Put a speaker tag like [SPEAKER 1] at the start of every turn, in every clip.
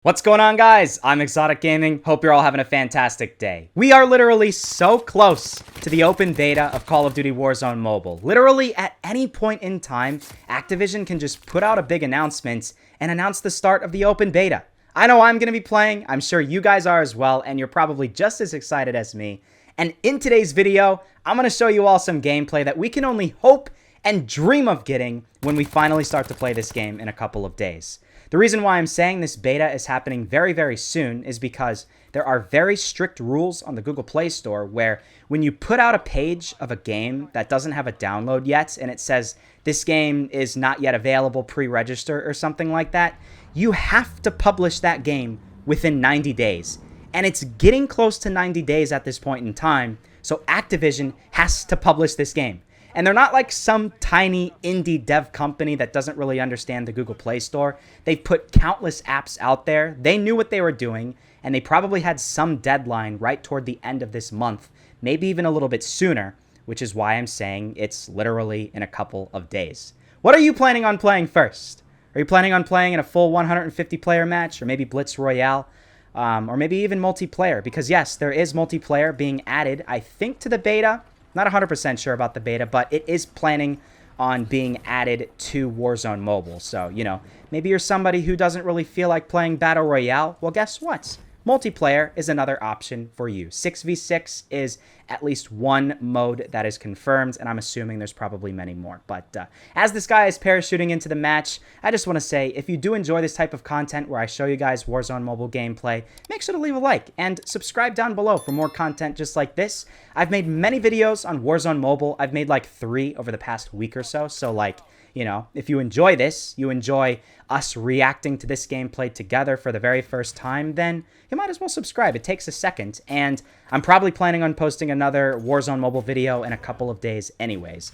[SPEAKER 1] What's going on, guys? I'm ExxotikGaming. Hope you're all having a fantastic day. We are literally so close to the open beta of Call of Duty Warzone Mobile. Literally at any point in time, Activision can just put out a big announcement and announce the start of the open beta. I know I'm going to be playing. I'm sure you guys are as well, and you're probably just as excited as me. And in today's video, I'm going to show you all some gameplay that we can only hope and dream of getting when we finally start to play this game in a couple of days. The reason why I'm saying this beta is happening very, very soon is because there are very strict rules on the Google Play Store where when you put out a page of a game that doesn't have a download yet and it says this game is not yet available, pre-register or something like that, you have to publish that game within 90 days. And it's getting close to 90 days at this point in time, so Activision has to publish this game. And they're not like some tiny indie dev company that doesn't really understand the Google Play Store. They've put countless apps out there. They knew what they were doing, and they probably had some deadline right toward the end of this month, maybe even a little bit sooner, which is why I'm saying it's literally in a couple of days. What are you planning on playing first? Are you planning on playing in a full 150-player match, or maybe Blitz Royale, or maybe even multiplayer? Because yes, there is multiplayer being added, I think, to the beta. Not 100% sure about the beta, but it is planning on being added to Warzone Mobile. So, you know, maybe you're somebody who doesn't really feel like playing Battle Royale. Well, guess what? Multiplayer is another option for you. 6v6 is at least one mode that is confirmed, and I'm assuming there's probably many more. But as this guy is parachuting into the match, I just want to say, if you do enjoy this type of content where I show you guys Warzone Mobile gameplay, make sure to leave a like and subscribe down below for more content just like this. I've made many videos on Warzone Mobile. I've made like 3 over the past week or so, so like, you know, if you enjoy this, you enjoy us reacting to this gameplay together for the very first time, then you might as well subscribe. It takes a second, and I'm probably planning on posting another Warzone Mobile video in a couple of days anyways.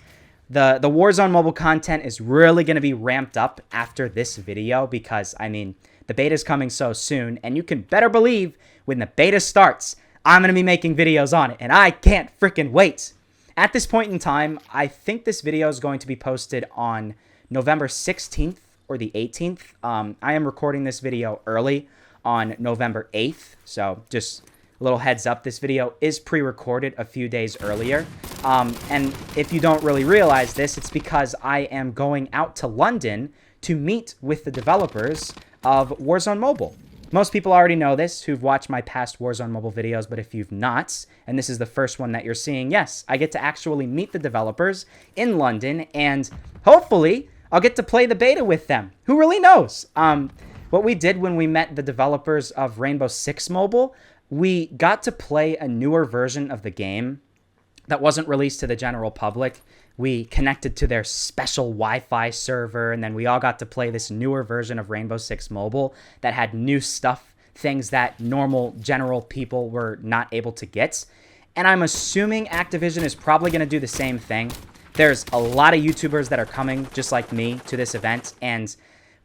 [SPEAKER 1] The Warzone Mobile content is really going to be ramped up after this video because, I mean, the beta is coming so soon, and you can better believe when the beta starts, I'm going to be making videos on it, and I can't freaking wait. At this point in time, I think this video is going to be posted on November 16th or the 18th. I am recording this video early on November 8th, so just a little heads up, this video is pre-recorded a few days earlier. And if you don't really realize this, it's because I am going out to London to meet with the developers of Warzone Mobile. Most people already know this who've watched my past Warzone Mobile videos, but if you've not, and this is the first one that you're seeing, yes, I get to actually meet the developers in London, and hopefully I'll get to play the beta with them. Who really knows? What we did when we met the developers of Rainbow Six Mobile, we got to play a newer version of the game that wasn't released to the general public. We connected to their special Wi-Fi server, and then we all got to play this newer version of Rainbow Six Mobile that had new stuff, things that normal general people were not able to get. And I'm assuming Activision is probably going to do the same thing. There's a lot of YouTubers that are coming, just like me, to this event, and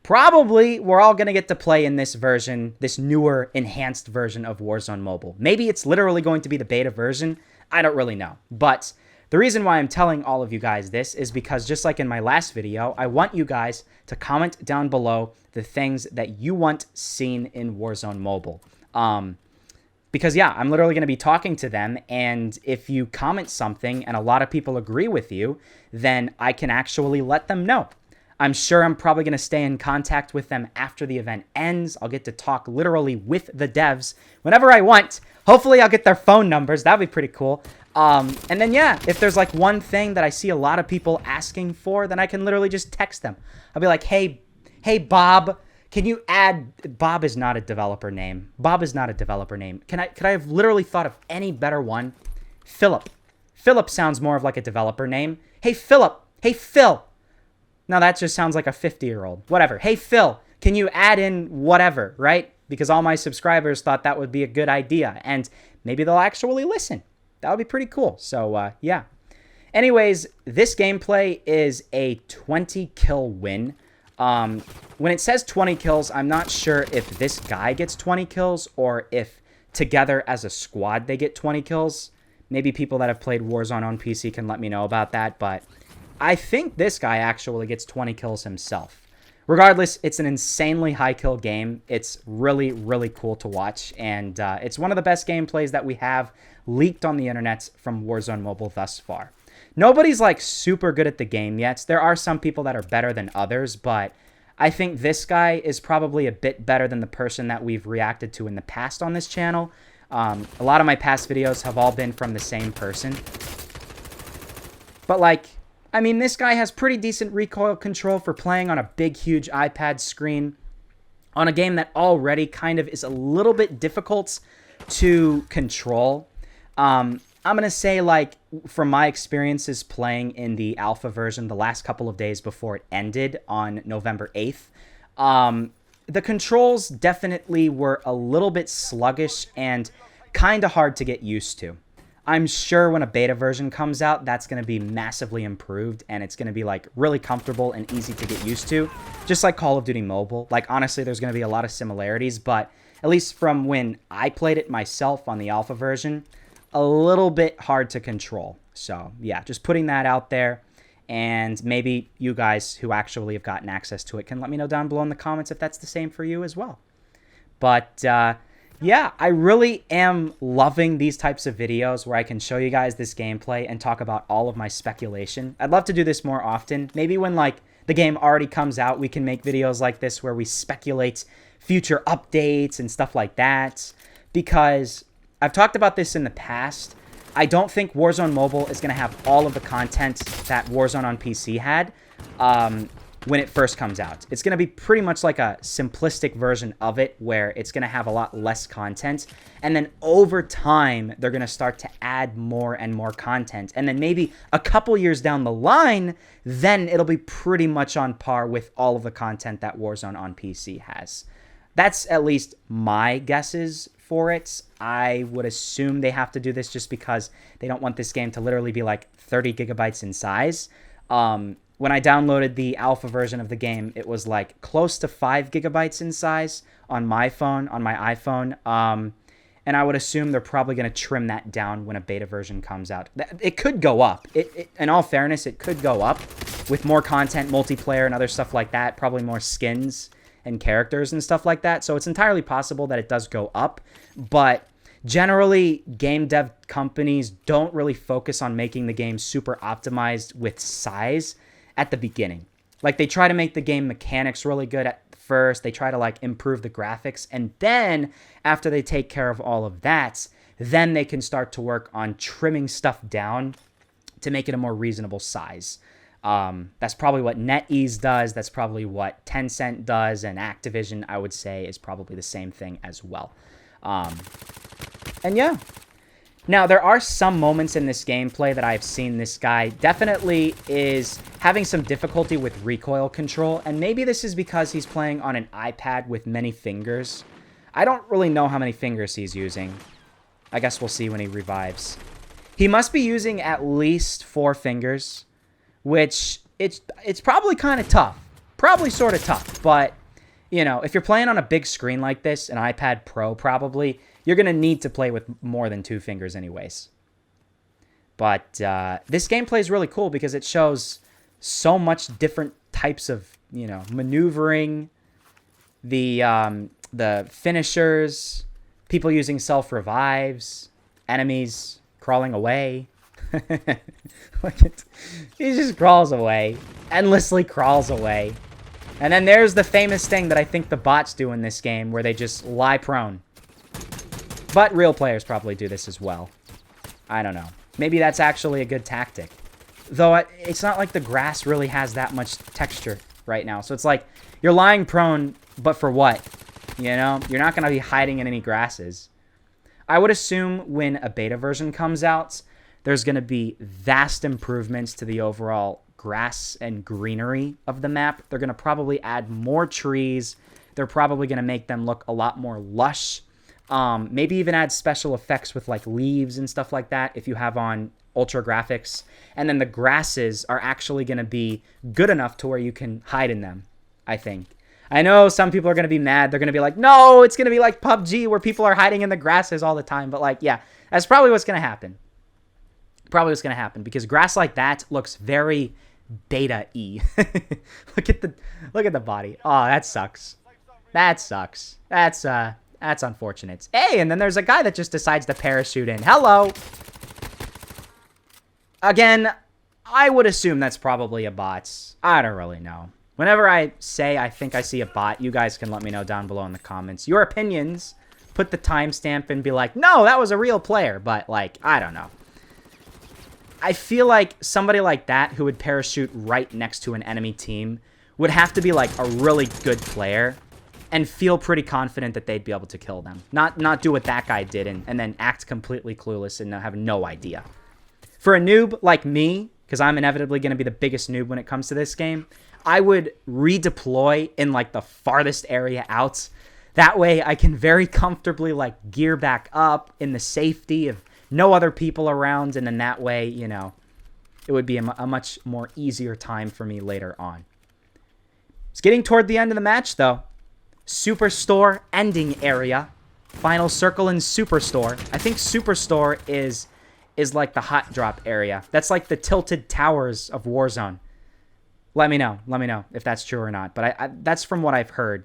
[SPEAKER 1] probably we're all going to get to play in this version, this newer, enhanced version of Warzone Mobile. Maybe it's literally going to be the beta version. I don't really know. But the reason why I'm telling all of you guys this is because just like in my last video, I want you guys to comment down below the things that you want seen in Warzone Mobile. Because yeah, I'm literally going to be talking to them, and if you comment something and a lot of people agree with you, then I can actually let them know. I'm sure I'm probably going to stay in contact with them after the event ends. I'll get to talk literally with the devs whenever I want. Hopefully I'll get their phone numbers. That'd be pretty cool. And then, yeah, if there's like one thing that I see a lot of people asking for, then I can literally just text them. I'll be like, hey, Bob, can you add... Bob is not a developer name. Bob is not a developer name. Could I have literally thought of any better one? Philip. Philip sounds more of like a developer name. Hey, Philip. Hey, Phil. Now that just sounds like a 50-year-old. Whatever. Hey, Phil, can you add in whatever, right? Because all my subscribers thought that would be a good idea, and maybe they'll actually listen. That would be pretty cool. So, yeah. Anyways, this gameplay is a 20-kill win. When it says 20 kills, I'm not sure if this guy gets 20 kills or if together as a squad they get 20 kills. Maybe people that have played Warzone on PC can let me know about that, but I think this guy actually gets 20 kills himself. Regardless, it's an insanely high kill game. It's really, really cool to watch, and it's one of the best gameplays that we have leaked on the internet from Warzone Mobile thus far. Nobody's like super good at the game yet. There are some people that are better than others, but I think this guy is probably a bit better than the person that we've reacted to in the past on this channel. A lot of my past videos have all been from the same person. But like, I mean, this guy has pretty decent recoil control for playing on a big, huge iPad screen on a game that already kind of is a little bit difficult to control. I'm going to say, like, from my experiences playing in the alpha version the last couple of days before it ended on November 8th, the controls definitely were a little bit sluggish and kind of hard to get used to. I'm sure when a beta version comes out, that's going to be massively improved, and it's going to be, like, really comfortable and easy to get used to, just like Call of Duty Mobile. Like, honestly, there's going to be a lot of similarities, but at least from when I played it myself on the alpha version, a little bit hard to control. So, yeah, just putting that out there, and maybe you guys who actually have gotten access to it can let me know down below in the comments if that's the same for you as well. But, yeah, I really am loving these types of videos where I can show you guys this gameplay and talk about all of my speculation. I'd love to do this more often. Maybe when, like, the game already comes out, we can make videos like this where we speculate future updates and stuff like that. Because I've talked about this in the past. I don't think Warzone Mobile is going to have all of the content that Warzone on PC had when it first comes out. It's going to be pretty much like a simplistic version of it where it's going to have a lot less content. And then over time, they're going to start to add more and more content. And then maybe a couple years down the line, then it'll be pretty much on par with all of the content that Warzone on PC has. That's at least my guesses for it. I would assume they have to do this just because they don't want this game to literally be like 30 gigabytes in size. When I downloaded the alpha version of the game, it was like close to 5 gigabytes in size on my phone, on my iPhone. And I would assume they're probably going to trim that down when a beta version comes out. It could go up. In all fairness, it could go up with more content, multiplayer, and other stuff like that. Probably more skins and characters and stuff like that. So it's entirely possible that it does go up. But generally, game dev companies don't really focus on making the game super optimized with size at the beginning. Like, they try to make the game mechanics really good at first. They try to, like, improve the graphics. And then, after they take care of all of that, then they can start to work on trimming stuff down to make it a more reasonable size. That's probably what NetEase does. That's probably what Tencent does. And Activision, I would say, is probably the same thing as well. And yeah. Now, there are some moments in this gameplay that I've seen this guy definitely is having some difficulty with recoil control, and maybe this is because he's playing on an iPad with many fingers. I don't really know how many fingers he's using. I guess we'll see when he revives. He must be using at least 4 fingers, which it's probably kind of tough. Probably sort of tough, but, you know, if you're playing on a big screen like this, an iPad Pro probably, you're going to need to play with more than 2 fingers anyways. But this gameplay is really cool because it shows so much different types of, you know, maneuvering, the finishers, people using self-revives, enemies crawling away. Look at, he just crawls away, endlessly crawls away. And then there's the famous thing that I think the bots do in this game where they just lie prone. But real players probably do this as well. I don't know. Maybe that's actually a good tactic. Though it's not like the grass really has that much texture right now. So it's like you're lying prone, but for what? You know? You're not going to be hiding in any grasses. I would assume when a beta version comes out, there's going to be vast improvements to the overall grass and greenery of the map. They're going to probably add more trees. They're probably going to make them look a lot more lush. Maybe even add special effects with like leaves and stuff like that if you have on ultra graphics. And then the grasses are actually going to be good enough to where you can hide in them, I think. I know some people are going to be mad. They're going to be like, no, it's going to be like PUBG where people are hiding in the grasses all the time. But like, yeah, that's probably what's going to happen. Probably what's going to happen because grass like that looks very, Beta E. look at the body. Oh, that sucks. That sucks. That's unfortunate. Hey, and then there's a guy that just decides to parachute in. Hello. Again, I would assume that's probably a bot. I don't really know. Whenever I say I think I see a bot, you guys can let me know down below in the comments. Your opinions. Put the timestamp and be like, no, that was a real player. But, like, I don't know. I feel like somebody like that who would parachute right next to an enemy team would have to be, like, a really good player and feel pretty confident that they'd be able to kill them. Not do what that guy did and then act completely clueless and have no idea. For a noob like me, because I'm inevitably going to be the biggest noob when it comes to this game, I would redeploy in, like, the farthest area out. That way I can very comfortably, like, gear back up in the safety of no other people around, and then that way, you know, it would be a much more easier time for me later on. It's getting toward the end of the match, though. Superstore ending area. Final circle in Superstore. I think Superstore is like the hot drop area. That's like the tilted towers of Warzone. Let me know. Let me know if that's true or not. But that's from what I've heard.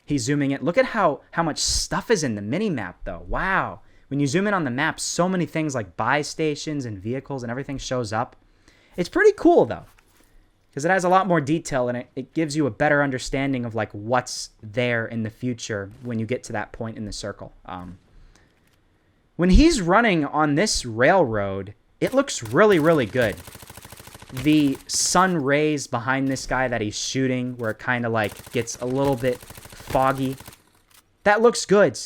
[SPEAKER 1] He's zooming in. Look at how much stuff is in the minimap, though. Wow. When you zoom in on the map, so many things like buy stations and vehicles and everything shows up. It's pretty cool, though, because it has a lot more detail and it gives you a better understanding of, like, what's there in the future when you get to that point in the circle. When he's running on this railroad, it looks really, really good. The sun rays behind this guy that he's shooting, where it kind of, like, gets a little bit foggy, that looks good.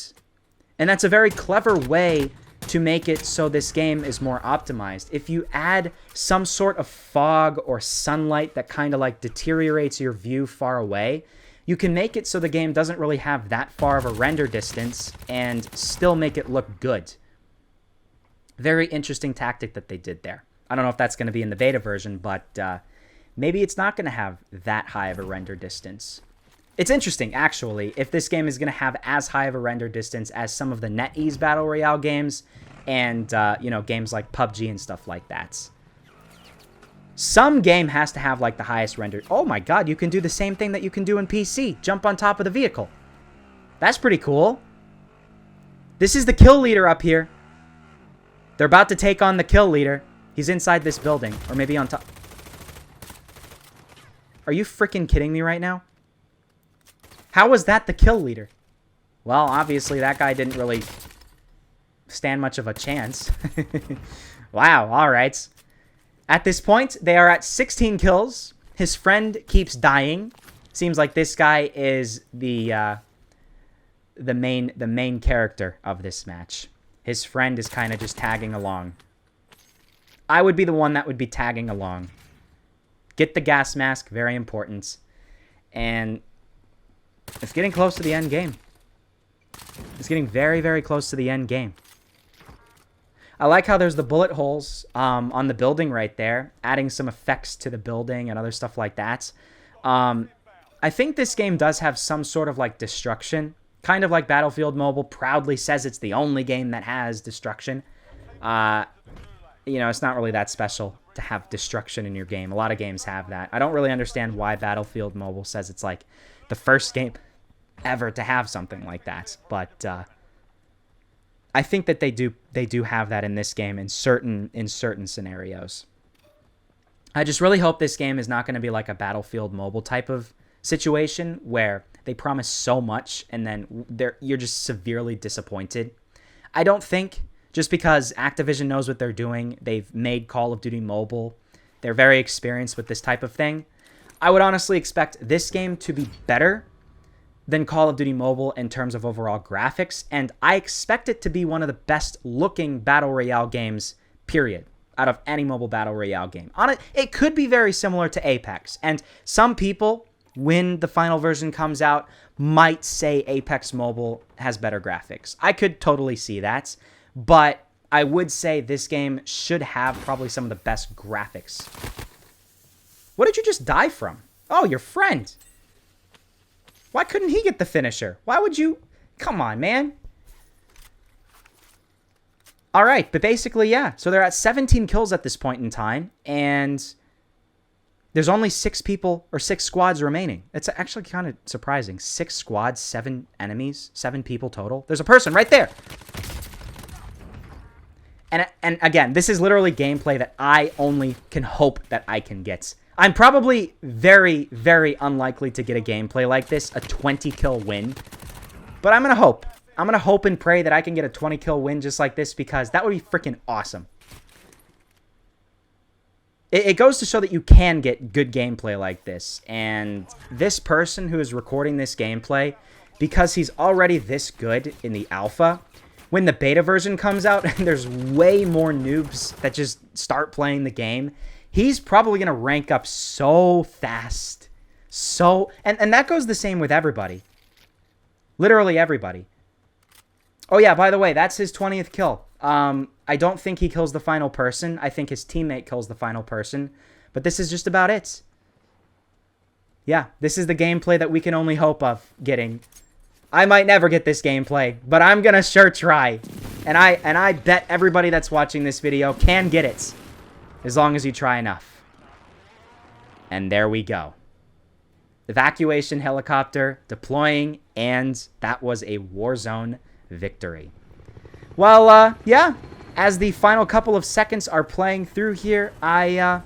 [SPEAKER 1] And that's a very clever way to make it so this game is more optimized. If you add some sort of fog or sunlight that kind of, like, deteriorates your view far away, you can make it so the game doesn't really have that far of a render distance and still make it look good. Very interesting tactic that they did there. I don't know if that's going to be in the beta version, but maybe it's not going to have that high of a render distance. It's interesting, actually, if this game is going to have as high of a render distance as some of the NetEase Battle Royale games and, you know, games like PUBG and stuff like that. Some game has to have, like, the highest render. Oh my god, you can do the same thing that you can do in PC. Jump on top of the vehicle. That's pretty cool. This is the kill leader up here. They're about to take on the kill leader. He's inside this building, or maybe on top. Are you freaking kidding me right now? How was that the kill leader? Well, obviously that guy didn't really stand much of a chance. Wow, all right. At this point, they are at 16 kills. His friend keeps dying. Seems like this guy is the main character of this match. His friend is kind of just tagging along. I would be the one that would be tagging along. Get the gas mask, very important. And it's getting close to the end game. It's getting very, very close to the end game. I like how there's the bullet holes on the building right there, adding some effects to the building and other stuff like that. I think this game does have some sort of, like, destruction. Kind of like Battlefield Mobile proudly says it's the only game that has destruction. You know, it's not really that special to have destruction in your game. A lot of games have that. I don't really understand why Battlefield Mobile says it's, like, the first game ever to have something like that. But I think that they do have that in this game in certain scenarios. I just really hope this game is not going to be like a Battlefield Mobile type of situation where they promise so much and then you're just severely disappointed. I don't think, just because Activision knows what they're doing, they've made Call of Duty Mobile, they're very experienced with this type of thing. I would honestly expect this game to be better than Call of Duty Mobile in terms of overall graphics, and I expect it to be one of the best looking Battle Royale games, period, out of any mobile Battle Royale game. It could be very similar to Apex, and some people, when the final version comes out, might say Apex Mobile has better graphics. I could totally see that, but I would say this game should have probably some of the best graphics. What did you just die from? Oh, your friend. Why couldn't he get the finisher? Why would you? Come on, man. All right, but basically, yeah. So they're at 17 kills at this point in time, and there's only 6 people or 6 squads remaining. It's actually kind of surprising. 6 squads, 7 enemies, 7 people total. There's a person right there. And again, this is literally gameplay that I only can hope that I can get. I'm probably very, very unlikely to get a gameplay like this, a 20-kill win. But I'm going to hope. I'm going to hope and pray that I can get a 20-kill win just like this, because that would be freaking awesome. It goes to show that you can get good gameplay like this. And this person who is recording this gameplay, because he's already this good in the alpha, when the beta version comes out and there's way more noobs that just start playing the game, he's probably going to rank up so fast. And that goes the same with everybody. Literally everybody. Oh yeah, by the way, that's his 20th kill. I don't think he kills the final person. I think his teammate kills the final person. But this is just about it. Yeah, this is the gameplay that we can only hope of getting. I might never get this gameplay, but I'm going to sure try. And I bet everybody that's watching this video can get it, as long as you try enough. And there we go. Evacuation helicopter deploying, and that was a Warzone victory. Well, yeah, as the final couple of seconds are playing through here, I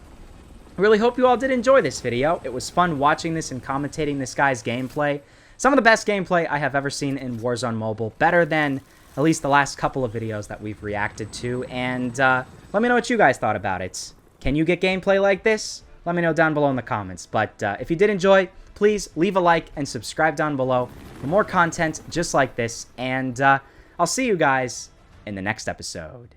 [SPEAKER 1] really hope you all did enjoy this video. It was fun watching this and commentating this guy's gameplay. Some of the best gameplay I have ever seen in Warzone Mobile. Better than at least the last couple of videos that we've reacted to. And let me know what you guys thought about it. Can you get gameplay like this? Let me know down below in the comments. But if you did enjoy, please leave a like and subscribe down below for more content just like this. And I'll see you guys in the next episode.